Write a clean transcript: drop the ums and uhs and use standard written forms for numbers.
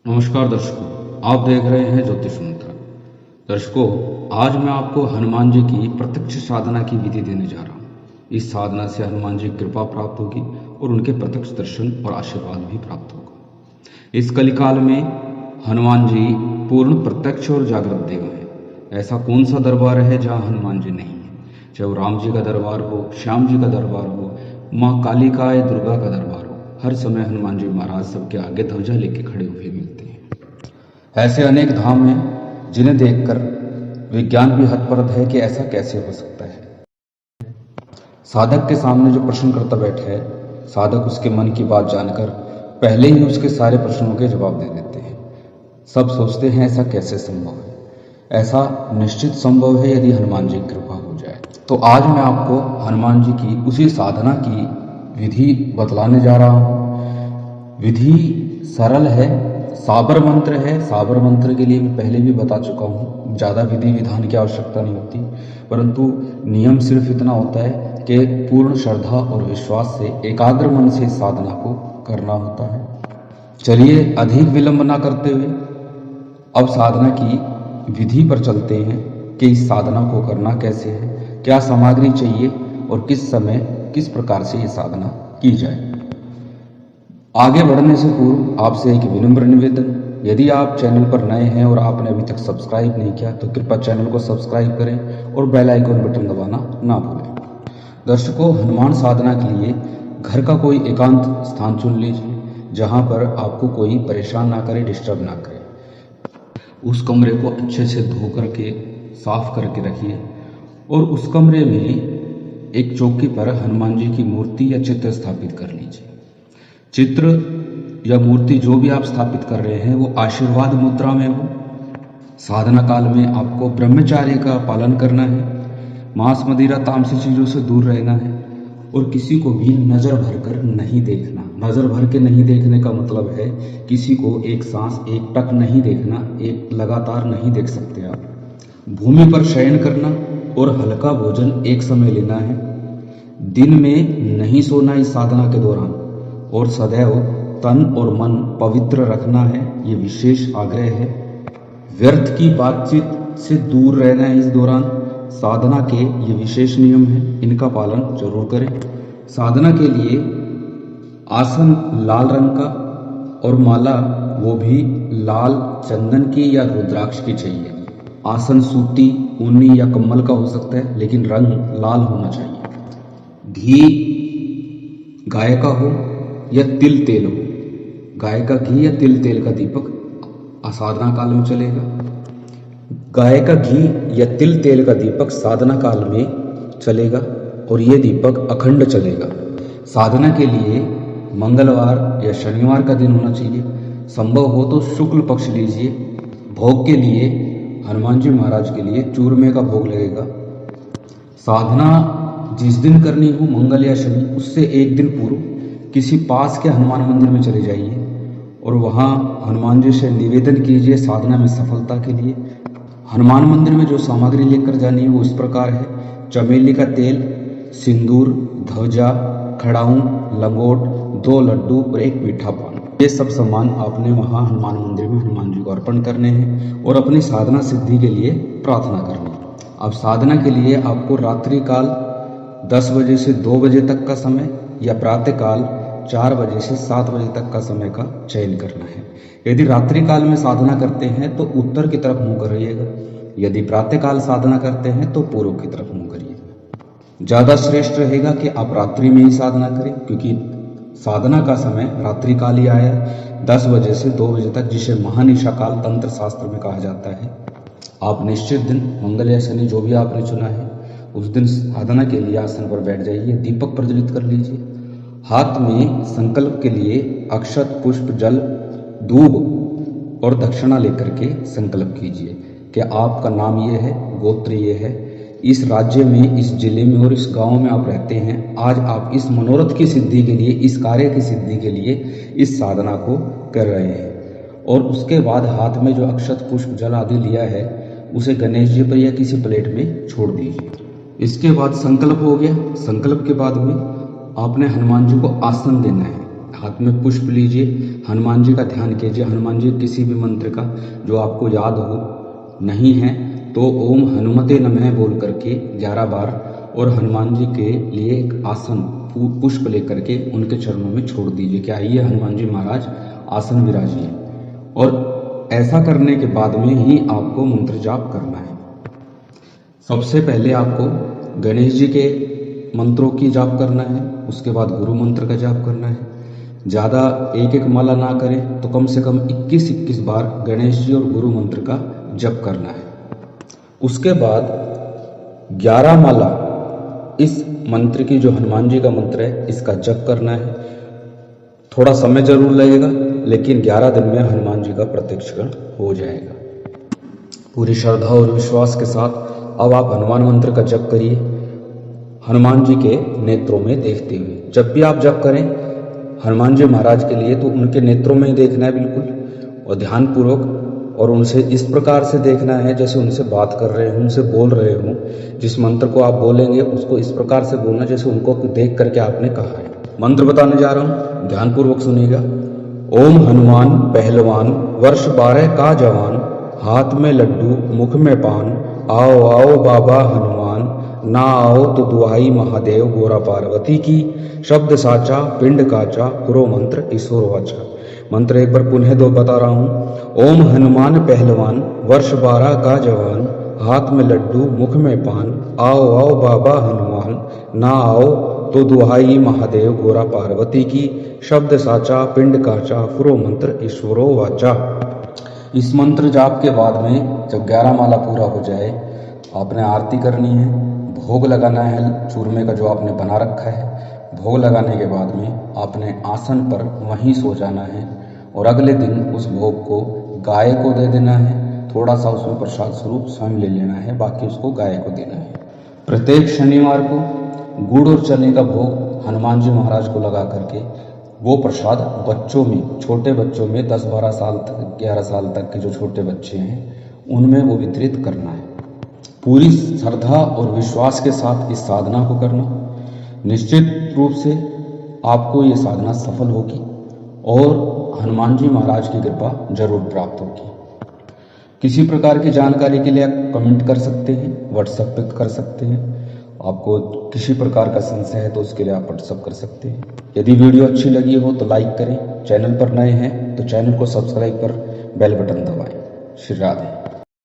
नमस्कार दर्शकों, आप देख रहे हैं ज्योतिष मंत्र। दर्शकों, आज मैं आपको हनुमान जी की प्रत्यक्ष साधना की विधि देने जा रहा हूँ। इस साधना से हनुमान जी की कृपा प्राप्त होगी और उनके प्रत्यक्ष दर्शन और आशीर्वाद भी प्राप्त होगा। इस कलिकाल में हनुमान जी पूर्ण प्रत्यक्ष और जागृत देव हैं। ऐसा कौन सा दरबार है जहाँ हनुमान जी नहीं है? चाहे वो राम जी का दरबार हो, श्याम जी का दरबार हो, माँ कालिका या दुर्गा का दरबार हो, हर समय हनुमान जी महाराज सबके आगे ध्वजा लेके खड़े हुए मिलते हैं। ऐसे अनेक धाम हैं जिन्हें देखकर विज्ञान भी हतप्रभ है कि ऐसा कैसे हो सकता है। साधक के सामने जो प्रश्नकर्ता बैठा है, साधक उसके मन की बात जानकर पहले ही उसके सारे प्रश्नों के जवाब दे देते हैं। सब सोचते हैं ऐसा कैसे संभव है। ऐसा निश्चित संभव है यदि हनुमान जी की कृपा हो जाए। तो आज मैं आपको हनुमान जी की उसी साधना की विधि बतलाने जा रहा हूँ। विधि सरल है, साबर मंत्र है। साबर मंत्र के लिए मैं पहले भी बता चुका हूँ, ज़्यादा विधि विधान की आवश्यकता नहीं होती, परंतु नियम सिर्फ इतना होता है कि पूर्ण श्रद्धा और विश्वास से एकाग्र मन से इस साधना को करना होता है। चलिए अधिक विलंब ना करते हुए अब साधना की विधि पर चलते हैं कि इस साधना को करना कैसे है, क्या सामग्री चाहिए और किस समय किस प्रकार से ये साधना की जाए। आगे बढ़ने से पूर्व आपसे एक विनम्र निवेदन, यदि आप चैनल पर नए हैं और आपने अभी तक सब्सक्राइब नहीं किया तो कृपया चैनल को सब्सक्राइब करें और बेल आइकन बटन दबाना ना भूलें। दर्शकों, हनुमान साधना के लिए घर का कोई एकांत स्थान चुन लीजिए जहां पर आपको कोई परेशान ना करे, डिस्टर्ब ना करे। उस कमरे को अच्छे से धो करके साफ करके रखिए और उस कमरे में एक चौकी पर हनुमान जी की मूर्ति या चित्र स्थापित कर लीजिए। चित्र या मूर्ति जो भी आप स्थापित कर रहे हैं वो आशीर्वाद मुद्रा में हो। साधना काल में आपको ब्रह्मचार्य का पालन करना है, मांस मदिरा तामसी चीज़ों से दूर रहना है और किसी को भी नज़र भर कर नहीं देखना। नज़र भर के नहीं देखने का मतलब है किसी को एक सांस एक टक नहीं देखना, एक लगातार नहीं देख सकते आप। भूमि पर शयन करना और हल्का भोजन एक समय लेना है। दिन में नहीं सोना इस साधना के दौरान और सदैव तन और मन पवित्र रखना है, ये विशेष आग्रह है। व्यर्थ की बातचीत से दूर रहना है इस दौरान। साधना के ये विशेष नियम हैं, इनका पालन जरूर करें। साधना के लिए आसन लाल रंग का और माला वो भी लाल चंदन की या रुद्राक्ष की चाहिए। आसन सूती, ऊनी या कम्बल का हो सकता है, लेकिन रंग लाल होना चाहिए। घी गाय का हो या तिल तेल हो। गाय का घी या तिल तेल का दीपक साधना काल में चलेगा। गाय का घी या तिल तेल का दीपक साधना काल में चलेगा और ये दीपक अखंड चलेगा। साधना के लिए मंगलवार या शनिवार का दिन होना चाहिए। संभव हो तो शुक्ल पक्ष लीजिए। भोग के लिए हनुमान जी महाराज के लिए चूरमे का भोग लगेगा। साधना जिस दिन करनी हो, मंगल या शनि, उससे एक दिन पूर्व किसी पास के हनुमान मंदिर में चले जाइए और वहाँ हनुमान जी से निवेदन कीजिए साधना में सफलता के लिए। हनुमान मंदिर में जो सामग्री लेकर जानी है वो इस प्रकार है: चमेली का तेल, सिंदूर, ध्वजा, खड़ाऊं, लंगोट, 2 लड्डू और 1 मीठा पान। ये सब सामान आपने वहाँ हनुमान मंदिर में हनुमान जी को अर्पण करने हैं और अपनी साधना सिद्धि के लिए प्रार्थना करनी है। अब साधना के लिए आपको रात्रि काल 10 बजे से 2 बजे तक का समय या प्रातः काल 4 बजे से 7 बजे तक का समय का चयन करना है। यदि रात्रि काल में साधना करते हैं तो उत्तर की तरफ मुंह करिएगा, यदि प्रातः काल साधना करते हैं तो पूर्व की तरफ मुंह करिएगा। ज़्यादा श्रेष्ठ रहेगा कि आप रात्रि में ही साधना करें, क्योंकि साधना का समय रात्रि काल ही आया है, 10 बजे से 2 बजे तक, जिसे महानिशा काल तंत्र शास्त्र में कहा जाता है। आप निश्चित दिन मंगल या शनि जो भी आपने चुना है उस दिन साधना के लिए आसन पर बैठ जाइए, दीपक प्रज्वलित कर लीजिए। हाथ में संकल्प के लिए अक्षत, पुष्प, जल, दूब और दक्षिणा लेकर के संकल्प कीजिए कि आपका नाम ये है, गोत्र ये है, इस राज्य में, इस जिले में और इस गांव में आप रहते हैं। आज आप इस मनोरथ की सिद्धि के लिए, इस कार्य की सिद्धि के लिए इस साधना को कर रहे हैं। और उसके बाद हाथ में जो अक्षत, पुष्प, जल आदि लिया है उसे गणेश जी पर या किसी प्लेट में छोड़ दीजिए। इसके बाद संकल्प हो गया। संकल्प के बाद में आपने हनुमान जी को आसन देना है। हाथ में पुष्प लीजिए, हनुमान जी का ध्यान कीजिए। हनुमान जी किसी भी मंत्र का जो आपको याद हो नहीं है तो ओम हनुमते नमः बोल करके 11 बार और हनुमान जी के लिए एक आसन पुष्प लेकर के उनके चरणों में छोड़ दीजिए कि आइए हनुमान जी महाराज आसन विराजिए। और ऐसा करने के बाद में ही आपको मंत्र जाप करना है। सबसे पहले आपको गणेश जी के मंत्रों की जाप करना है, उसके बाद गुरु मंत्र का जाप करना है। ज़्यादा एक एक माला ना करें तो कम से कम 21-21 बार गणेश जी और गुरु मंत्र का जप करना है। उसके बाद 11 माला इस मंत्र की, जो हनुमान जी का मंत्र है, इसका जप करना है। थोड़ा समय जरूर लगेगा लेकिन 11 दिन में हनुमान जी का प्रत्यक्षीकरण हो जाएगा। पूरी श्रद्धा और विश्वास के साथ अब आप हनुमान मंत्र का जप करिए, हनुमान जी के नेत्रों में देखते हुए। जब भी आप जप करें हनुमान जी महाराज के लिए तो उनके नेत्रों में ही देखना है बिल्कुल, और ध्यानपूर्वक, और उनसे इस प्रकार से देखना है जैसे उनसे बात कर रहे हों, उनसे बोल रहे हों। जिस मंत्र को आप बोलेंगे उसको इस प्रकार से बोलना जैसे उनको देख करके आपने कहा है। मंत्र बताने जा रहा हूँ, ध्यानपूर्वक सुनिएगा। ओम हनुमान पहलवान, वर्ष 12 का जवान, हाथ में लड्डू मुख में पान, आओ आओ बाबा हनुमान, ना आओ तो दुआई महादेव गोरा पार्वती की, शब्द साचा पिंड काचा, पुरो मंत्र ईश्वर वाचा। मंत्र एक बार पुनः दो बता रहा हूँ। ओम हनुमान पहलवान, वर्ष 12 का जवान, हाथ में लड्डू मुख में पान, आओ आओ बाबा हनुमान, ना आओ तो दुहाई महादेव गोरा पार्वती की, शब्द साचा पिंड काचा, पुरो मंत्र ईश्वरो वाचा। इस मंत्र जाप के बाद में जब 11 माला पूरा हो जाए आपने आरती करनी है, भोग लगाना है चूरमे का जो आपने बना रखा है। भोग लगाने के बाद में आपने आसन पर वहीं सो जाना है और अगले दिन उस भोग को गाय को दे देना है। थोड़ा सा उसमें प्रसाद स्वरूप स्वयं ले लेना है, बाकी उसको गाय को देना है। प्रत्येक शनिवार को गुड़ और चने का भोग हनुमान जी महाराज को लगा करके वो प्रसाद बच्चों में, छोटे बच्चों में 10-12 साल तक, 11 साल तक के जो छोटे बच्चे हैं उनमें वो वितरित करना है। पूरी श्रद्धा और विश्वास के साथ इस साधना को करना। निश्चित रूप से आपको ये साधना सफल होगी और हनुमान जी महाराज की कृपा जरूर प्राप्त होगी। किसी प्रकार की जानकारी के लिए आप कमेंट कर सकते हैं, व्हाट्सएप पे कर सकते हैं। आपको किसी प्रकार का संशय है तो उसके लिए आप व्हाट्सएप कर सकते हैं। यदि वीडियो अच्छी लगी हो तो लाइक करें, चैनल पर नए हैं तो चैनल को सब्सक्राइब कर बेल बटन दबाएं। श्री राधे।